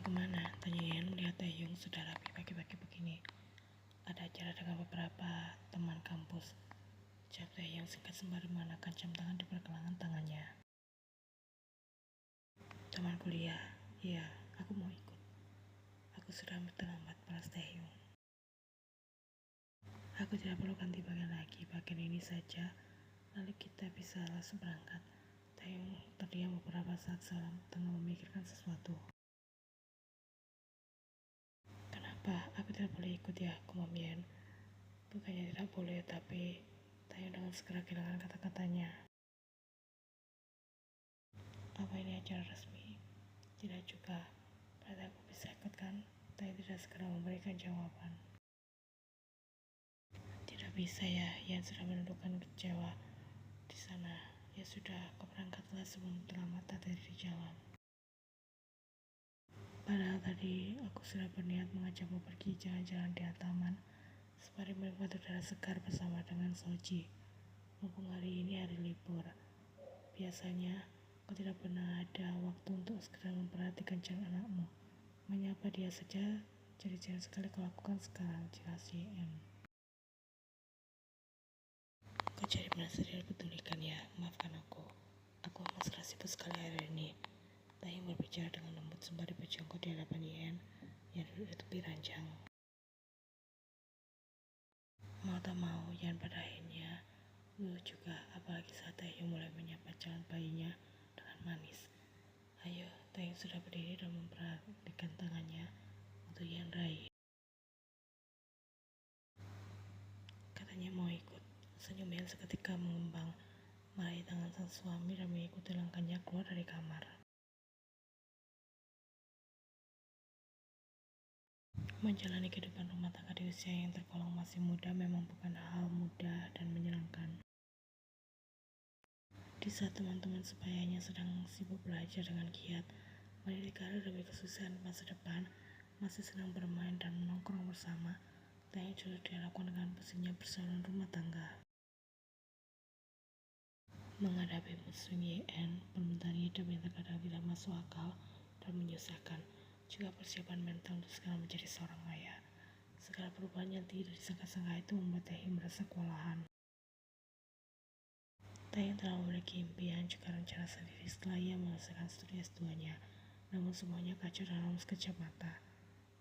Mau kemana? Tanya Yan melihat Taehyung sudah rapi pagi-pagi begini. Ada acara dengan beberapa teman kampus. Jawab Taehyung singkat sembari mengenakan jam tangan di pergelangan tangannya. Teman kuliah. Iya, aku mau ikut. Aku sudah terlambat, balas Taehyung. Aku tidak perlu ganti bagian lagi, bagian ini saja. Lalu kita bisa langsung berangkat. Taehyung terdiam beberapa saat seolah tengah memikirkan sesuatu. Kenapa aku tidak boleh ikut ya, kumam Yan? Bukannya tidak boleh, tapi Taehyung dengan segera kehilangan kata-katanya. Apa ini acara resmi? Tidak juga. Berarti aku bisa ikut kan? Taehyung tidak segera memberikan jawaban. Tidak bisa ya, Yan sudah menundukkan kecewa. Di sana, ya sudah, kau berangkatlah sebelum terlambat dari di jalan. Padahal tadi aku sudah berniat mengajakmu pergi jalan-jalan di taman sembari menikmati udara segar bersama dengan Soji. Mumpung hari ini hari libur, biasanya kau tidak pernah ada waktu untuk sekedar memperhatikan calon anakmu. Menyapa dia saja jadi jarang sekali kau lakukan sekarang, jelas YN. Kau jadi merasa tidak pedulikan ya, maafkan aku. Aku memang serasa sibuk sekali hari ini. Taehyung berbicara dengan lembut sembari berjongkok di hadapan YN yang duduk di tepi ranjang. Mau tak mau, Yan pada akhirnya luluh juga, apalagi saat Taehyung mulai menyapa calon bayinya dengan manis. Ayo, Taehyung sudah berdiri dan memperhatikan tangannya untuk Yan raih. Katanya mau ikut. Senyum Yan seketika mengembang, meraih tangan sang suami dan mengikuti langkahnya keluar dari kamar. Menjalani kehidupan rumah tangga di usia yang tergolong masih muda memang bukan hal mudah dan menyenangkan. Di saat teman-teman sebayanya sedang sibuk belajar dengan giat, mendidik karir demi kesuksesan masa depan, masih senang bermain dan menongkrong bersama, Taehyung justru dihadapkan dengan pusingnya persoalan rumah tangga. Menghadapi musuh YN, permintaan hidup yang terkadang tidak masuk akal dan menyusahkan, juga persiapan mental untuk segera menjadi seorang ayah. Segala perubahan yang tidak disangka-sangka itu membuat Taehyung merasa kewalahan. Taehyung telah memiliki impian juga rencana sendiri setelah ia menyelesaikan studi S2-nya, namun semuanya kacau dalam sekejap mata.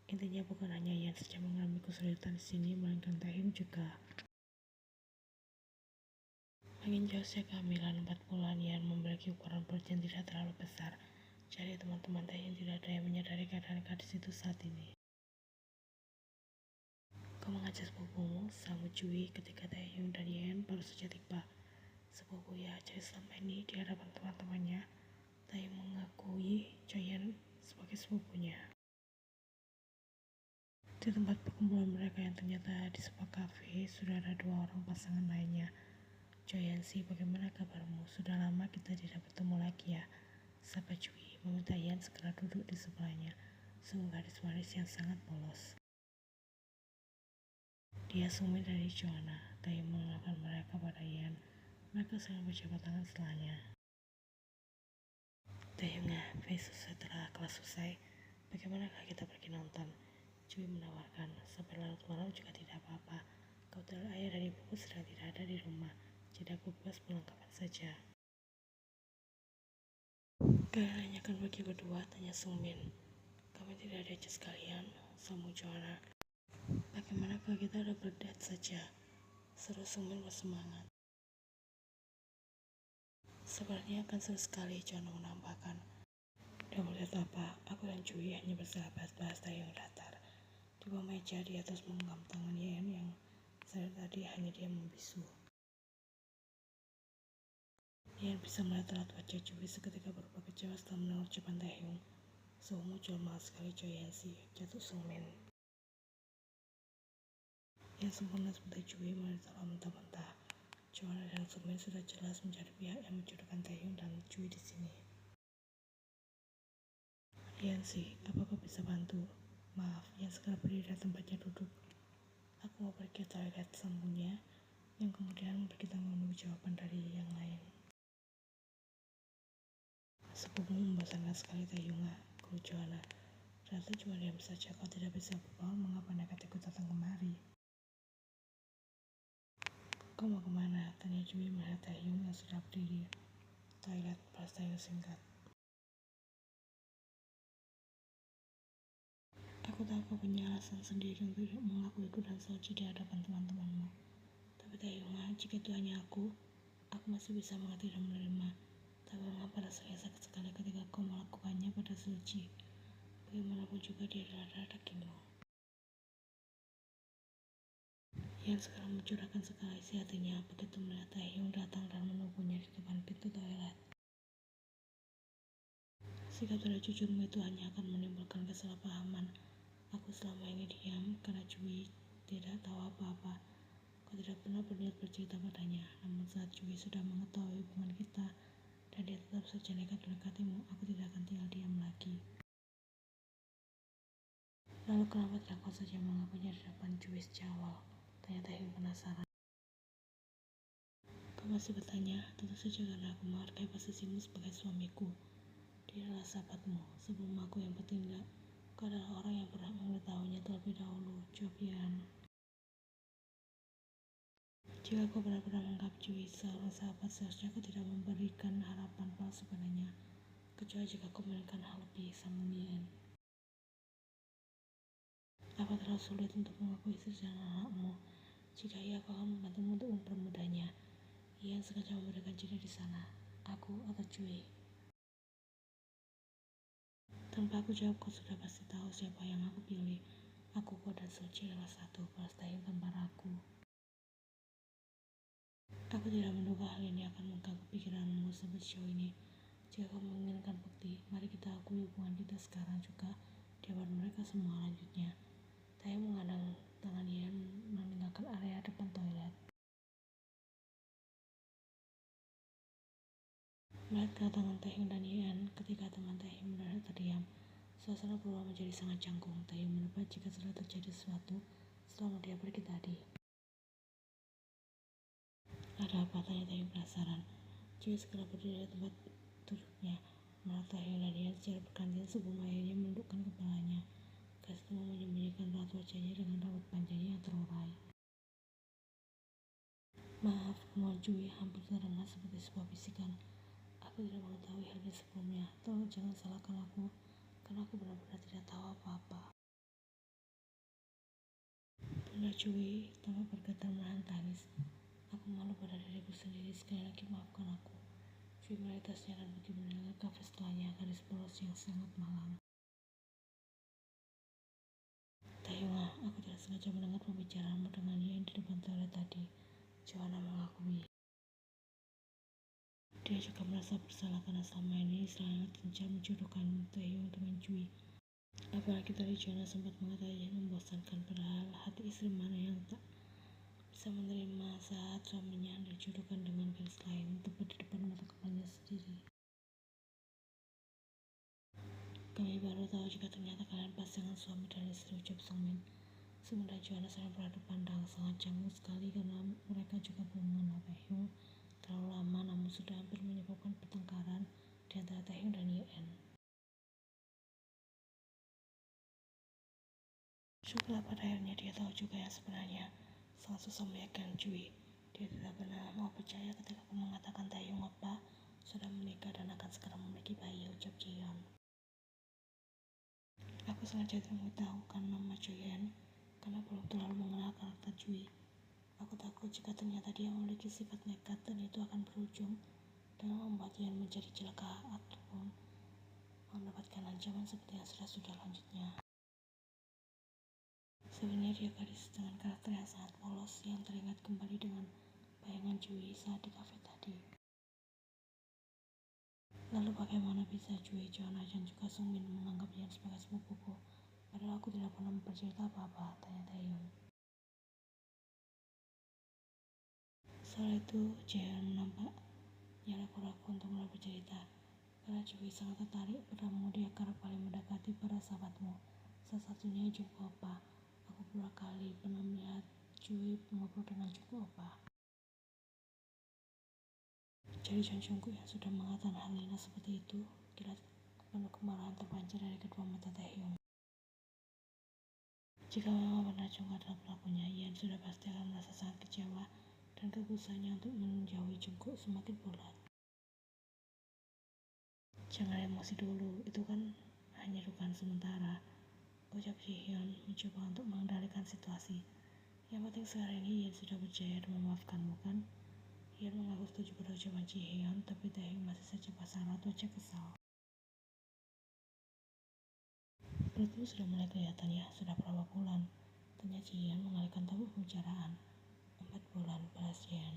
Intinya bukan hanya Yan saja mengalami kesulitan di sini, melainkan Taehyung juga. Makin jauh usia kehamilan 4 bulan, Yan memiliki ukuran perut yang tidak terlalu besar. Jadi teman-teman Taehyung tidak ada yang menyadari keadaan gadis itu saat ini. Kau mengajak sepupumu, sambut Jui ketika Taehyung dan Yan baru saja tiba. Sepupu ya, jadi selama ini di hadapan teman-temannya, Taehyung mengakui Joyeon sebagai sepupunya. Di tempat perkumpulan mereka yang ternyata di sebuah kafe, sudah ada 2 orang pasangan lainnya. Joyeon sih, bagaimana kabarmu? Sudah lama kita tidak bertemu lagi ya. Sapa Jui, meminta Yan segera duduk di sebelahnya. Sungguh gadis manis yang sangat polos. Dia sumir dari Joanna. Taehyung mengenalkan mereka pada Yan. Mereka sedang berjabat tangan setelahnya. Taehyung, setelah kelas selesai, bagaimanakah kita pergi nonton? Jui menawarkan, sampai larut malam juga tidak apa-apa. Kebetulan ayah dan ibuku sedang tidak ada di rumah, jadi aku bebas pulang kapan saja. Kalian hanya akan pergi berdua, tanya Sungmin. Kami tidak diajak sekalian, sambung Joanna. Bagaimana kalau kita udah berdate saja? Seru Sungmin bersemangat. Sebenarnya akan seru sekali, Joanna menambahkan. Udah melihat apa? Aku dan Jui hanya bersahabat, bahas Taehyung datar. Di bawah meja di atas menggenggam tangan Yan yang saat tadi hanya dia membisu. Yan bisa melihat raut wajah Jui seketika berubah kecewa setelah mendengar ucapan Taehyung. Suhumu jual mahal sekali Joyeon sih, jatuh Sungmin. Yang sempurna seperti Jui malah ditolak mentah-mentah. Joanna dan Sungmin sudah jelas mencari pihak yang menjodohkan Taehyung dan Jui di sini. Yan sih, apa kau bisa bantu? Maaf, Yan segera berdiri dari tempatnya duduk. Aku mau pergi ke toilet, sambungnya, yang kemudian kita menunggu jawaban dari yang lain. Sepupumu membosankan sekali Taehyung, keluh Joanna. Ternyata cuma diam saja. Kau tidak bisa berbohong. Mengapa nekat ikut datang kemari? Kau mau kemana? Tanya Jui melihat Taehyung yang sudah berdiri. Toilet, balas Taehyung singkat. Aku tahu kau punya alasan sendiri untuk mengakuiku dan Soji di hadapan teman-temanmu. Tapi Taehyung, jika itu hanya aku masih bisa mengerti dan menerima. Tapi mengapa rasanya sakit sekali ketika kau melakukannya pada Soji? Bagaimanapun juga dia adalah darah dagingmu. Yang sekarang mencurahkan segala isi hatinya begitu melihat Taehyung datang dan menunggunya di depan pintu toilet. Sikap tidak jujurmu itu hanya akan menimbulkan kesalahpahaman. Aku selama ini diam karena Jui tidak tahu apa-apa. Kau tidak pernah berniat bercerita padanya. Namun saat Jui sudah mengetahui hubungan kita dan dia tetap saja nekat mendekatimu, aku tidak akan tinggal diam lagi. Lalu kenapa tidak kau saja mengakuinya di depan Jui sejak awal? Tanya Taehyung penasaran. Kau masih bertanya? Tentu saja karena aku menghargai posisimu sebagai suamiku. Dia adalah sahabatmu. Sebelum aku yang bertindak, kau adalah orang yang berhak mengetahuinya terlebih dahulu. Jawab Yeon. Jika kau benar-benar menganggap Jui seorang sahabat, seharusnya kau tidak memberikan harapan palsu padanya. Kecuali jika kau menginginkan hal lebih, sambung Yeon. Apa terlalu sulit untuk mengakui istri dan anakmu? Jika iya, aku akan membantumu untuk mempermudahnya. Yeon sengaja memberikan jeda di sana. Aku atau Jui? Tanpa aku jawab, kau sudah pasti tahu siapa yang aku pilih. Aku, kau, dan Soji adalah satu. Balas Taehyung tanpa ragu. Aku tidak menduga hal ini akan mengganggu pikiranmu sampai sejauh ini. Jika kau menginginkan bukti, mari kita akui hubungan kita sekarang juga di depan mereka semua. Lanjutnya, Taehyung mengadang tangan Yeon meninggalkan area depan toilet. Melihat kedatangan Taehyung dan Yeon, ketika teman Taehyung mendadak terdiam, suasana berubah menjadi sangat canggung. Taehyung menebak jika sudah terjadi sesuatu selama dia pergi tadi. Ada apa? Tanya Taehyung penasaran. Jui segera berdiri dari tempat duduknya, menolak Taehyung dan Yeon secara bergantian sebelum akhirnya menundukkan kepalanya. Gadis itu menyembunyikan raut wajahnya dengan rambut panjangnya yang terurai. Maaf, kemauan Jui hampir terdengar seperti sebuah bisikan. Aku tidak mengetahui hal ini sebelumnya. Tolong jangan salahkan aku, karena aku benar-benar tidak tahu apa-apa. Bunda Jui tampak bergetar menahan tangis. Aku malu pada diriku sendiri. Sekali lagi maafkan aku. Jui meraih tasnya dan pergi meninggalkan kafe setelahnya. Gadis polos yang sangat malang. Taehyung, aku tidak sengaja mendengar pembicaraanmu dengan Yeon di depan toilet tadi. Joanna mengakui. Dia juga merasa bersalah karena selama ini sangat gencar menjodohkan Taehyung dengan Jui. Apalagi tadi Joanna sempat mengatakannya membosankan, padahal hati istri mana yang tak bisa menerima saat suaminya dijodohkan dengan gadis lain tepat di depan mata kepalanya sendiri. Kami baru tahu jika ternyata kalian pasangan suami dan istri, ucap Songmin. Sungmin dan Joanna saling beradu pandang, sangat canggung sekali karena mereka juga belum mengenal Taehyung terlalu lama, namun sudah hampir menyebabkan pertengkaran di antara Taehyung dan Yeon. Syukurlah pada akhirnya dia tahu juga yang sebenarnya. Sangat susah meyakinkan Jui. Dia tidak pernah mau percaya ketika aku mengatakan Taehyung Oppa sudah menikah dan akan segera memiliki bayi, ucap Jeon. Aku sengaja tidak memberitahukan nama Jeon karena belum terlalu mengenal karakter Jui. Aku takut jika ternyata dia memiliki sifat nekat dan itu akan berujung dengan membuat Yeon menjadi celaka ataupun mendapatkan ancaman seperti yang sudah lanjutnya. Sebenarnya dia gadis dengan karakter yang sangat polos yang teringat kembali dengan bayangan Jui saat di kafe tadi. Lalu bagaimana bisa Jui, Joanna, dan juga Sungmin menganggap Yeon sebagai sepupuku? Padahal aku tidak pernah bercerita apa-apa, tanya Taehyung. Setelah itu, Jeon menampaknya ragu-ragu untuk mulai bercerita. Karena Jui sangat tertarik pada dia kerap kali mendekati para sahabatmu. Salah satunya Jungkook Oppa. Aku beberapa kali pernah melihat Jui mengobrol dengan Jungkook Oppa. Jadi John Jungkook yang sudah mengatakan hal Lina seperti itu, kilat penuh kemarahan terpancar dari kedua mata Taehyung. Jika memang benar Jungkook adalah pelakunya, Ian sudah pasti akan merasa sangat kecewa dan kegusahnya untuk menjauhi Jungkook semakin bulat. Jangan emosi dulu, itu kan hanya dugaan sementara, ucap Jihyun mencoba untuk mengendalikan situasi. Yang penting sekarang ini Ian sudah berjaya dan memaafkanmu kan? Ian mengaku setuju pada ucapan Jihyun, tapi Taehyung masih saja pasang raut wajah kesal. Perutmu sudah mulai kelihatan ya, sudah berapa bulan? Tanya Jihyun mengalihkan topik pembicaraan. 4 bulan, balas Jihyun.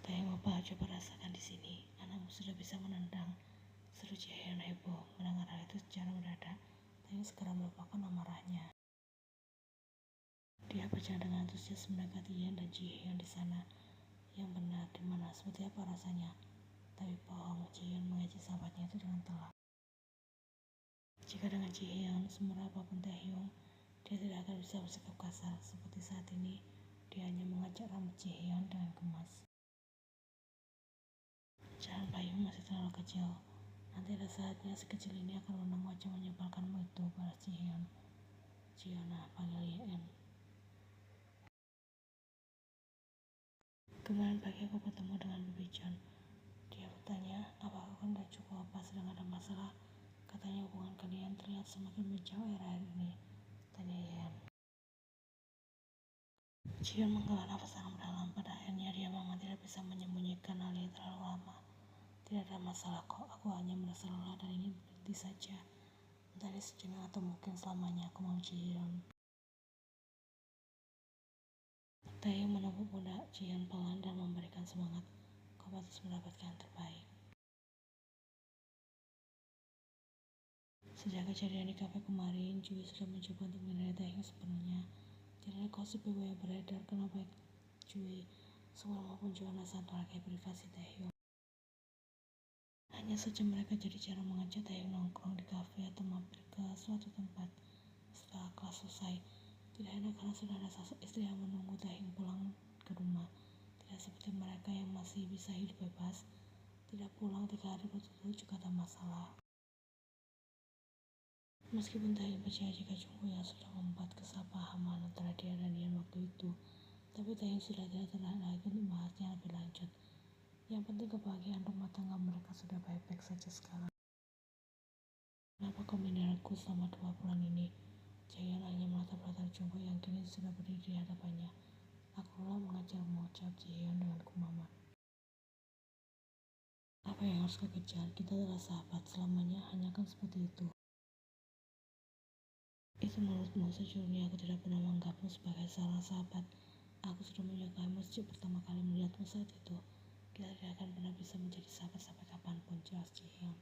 Taehyung, apa coba rasakan di sini, anakmu sudah bisa menendang. Seru Jihyun heboh. Mendengar hal itu secara mendadak, Taehyung segera melupakan amarahnya. Dia berjalan dengan antusias mendekati Ian dan Jihyun di sana. Yang benar, di mana, seperti apa rasanya? Tapi bohong, Jihyun mengejek sahabatnya itu dengan telak. Jika dengan Jihyun, semurah apapun Taehyung, dia tidak akan bisa bersikap kasar. Seperti saat ini, dia hanya mengajak rambut Jihyun dengan gemas. Jangan, payung masih terlalu kecil. Nanti ada saatnya si kecil ini akan menang wajah menyebalkanmu itu, balas Jihyun. Jiona, panggil Ian. Kemarin pagi aku bertemu dengan Baby John. Dia bertanya, apakah kau dan Jungkook apa sedang ada masalah? Katanya hubungan kalian terlihat semakin menjauh akhir-akhir ini. Tanya Ian. Jihyun menghela nafas sangat dalam. Pada akhirnya dia memang tidak bisa menyembunyikan hal ini terlalu lama. Tidak ada masalah kok, aku hanya merasa lelah dan ingin berhenti saja. Entah ini sejenak atau mungkin selamanya, aku mau Jihyun. Taehyung menepuk pundak Jihyun pelan dan memberikan semangat. Kau patut mendapatkan yang terbaik. Sejak kejadian di kafe kemarin, Jui sudah mencoba untuk menghindari Taehyung sepenuhnya. Tidak ada gosip yang beredar karena baik Jui, semua maupun Joanna saat meragai privasi Taehyung. Hanya saja mereka jadi cara mengajak Taehyung nongkrong di kafe atau mampir ke suatu tempat setelah kelas selesai. Tidak enak karena sudah ada sosok istri yang menunggu Taehyung pulang ke rumah. Tidak seperti mereka yang masih bisa hidup bebas. Tidak pulang 3 hari berturut-turut juga tak masalah. Meskipun Taehyung percaya jika Jungkook yang sudah membuat kesalahpahaman antara dia dan Ian waktu itu, tapi Taehyung sudah tidak tertarik lagi untuk membahasnya lebih lanjut. Yang penting kebahagiaan rumah tangga mereka sudah baik-baik saja sekarang. Kenapa kau meninggalku selama 2 bulan ini? Jaehyun hanya menatap Jungkook yang kini sudah berdiri di hadapannya. Akulah mengajarmu, jawab Jaehyun dengan gumaman. Apa yang harus kau kejar? Kita adalah sahabat selamanya, hanya akan seperti itu. Itu menurutmu, sejujurnya aku tidak pernah menganggapmu sebagai seorang sahabat. Aku sudah menyukaimu sejak pertama kali melihatmu saat itu. Kita tidak akan pernah bisa menjadi sahabat sampai kapanpun, jelas Jihyun.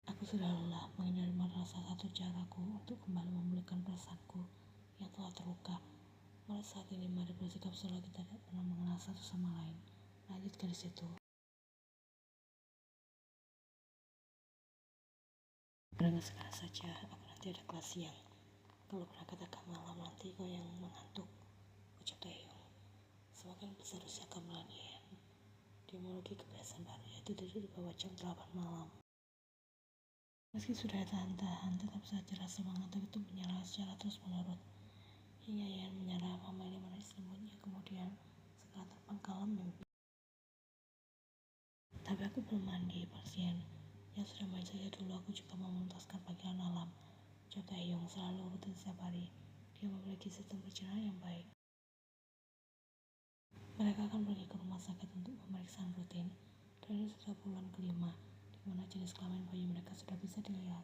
Aku sudah lelah, menghindarimu adalah salah satu caraku untuk kembali memulihkan perasaanku yang telah terluka. Mulai saat ini, mari bersikap seolah kita tidak pernah mengenal satu sama lain. Lanjut ke situ. Berangkat sekarang saja, aku nanti ada kelas siang. Kalau berangkat agak malam nanti kau yang mengantuk, ucap Taehyung. Semakin besar usia gamelan Ian. Dia memiliki kebiasaan baru, yaitu tidur di bawah jam 8 malam. Meski sudah tahan-tahan, tetap saja rasa mengantuk itu menyala secara terus-menerus. Hingga Ian menyadari mama ini menangis selimutnya, kemudian segera terpengkalam mimpi. Tapi aku belum mandi, pasien. Yang sudah main saja dulu, aku juga mau menuntaskan panggilan alam. Jawab Taehyung, selalu rutin setiap hari. Dia memiliki sistem pencernaan yang baik. Mereka akan pergi ke rumah sakit untuk pemeriksaan rutin. Dan ini sudah bulan kelima, di mana jenis kelamin bayi mereka sudah bisa dilihat.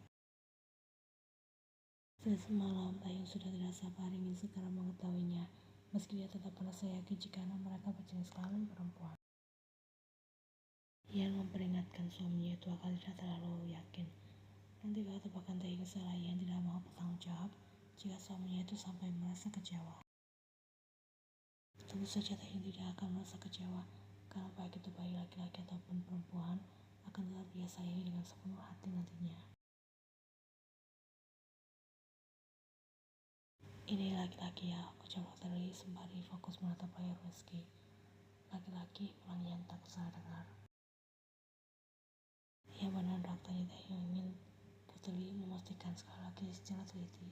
Sejak semalam, Taehyung sudah tidak sabar ingin segera mengetahuinya. Meski dia tetap merasa yakin jika anak mereka berjenis kelamin perempuan. Ian memperingatkan suaminya itu agar tidak terlalu yakin. Nanti kalau tebakan Taehyung salah, Ian tidak mau bertanggung jawab jika suaminya itu sampai merasa kecewa. Tentu saja Taehyung tidak akan merasa kecewa, karena baik itu bayi laki-laki ataupun perempuan akan tetap dia sayangi dengan sepenuh hati nantinya. Ini laki-laki ya, ucap Dr. Lee sembari fokus menatap layar Whisky. Laki-laki, ulang Ian takut salah dengar. Iya benar, dokternya Taehyung ingin Teli memastikan sekali lagi secara teliti.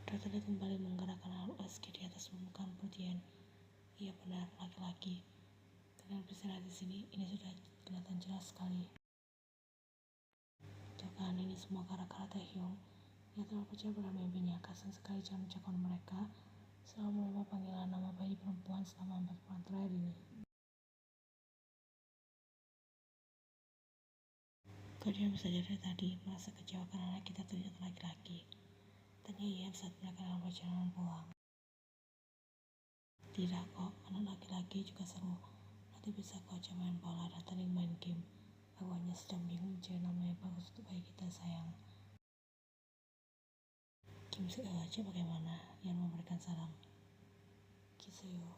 Dr. Lee kembali menggerakkan alat USG di atas permukaan perut. Ia benar laki-laki. Kalian bisa lihat di sini, ini sudah kelihatan jelas sekali. Bahkan ini semua gara-gara Taehyung. Ia telah percaya pada mimpinya. Kasihan sekali jangan menjagokan mereka selama menerima panggilan nama bayi perempuan selama 4 bulan terakhir ini. Kalian bisa dari tadi merasa kecewa karena anak kita terlihat laki-laki. Tanya Ian saat mereka dalam perjalanan pulang. Tidak kok, anak laki-laki juga seru. Nanti bisa kau ajak main bola dan tanding main game. Aku hanya sedang bingung mencari nama yang bagus untuk bayi kita sayang. Kim Seo aja bagaimana? Ian memberikan saran. Kiseo.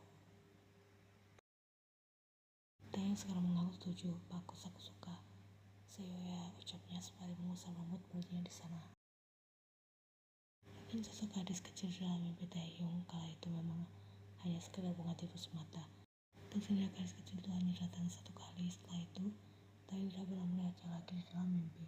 Taeyang segera mengaku setuju. Bagus, aku suka. Seo ya, ucapnya sembari mengusap rambut perutnya di sana. Mungkin sosok gadis kecil dalam mimpi Taehyung kala itu memang hanya sekedar bunga tidur semata. Tentunya gadis kecil itu hanya datang satu kali. Setelah itu, Taehyung tidak pernah melihatnya lagi di dalam mimpi.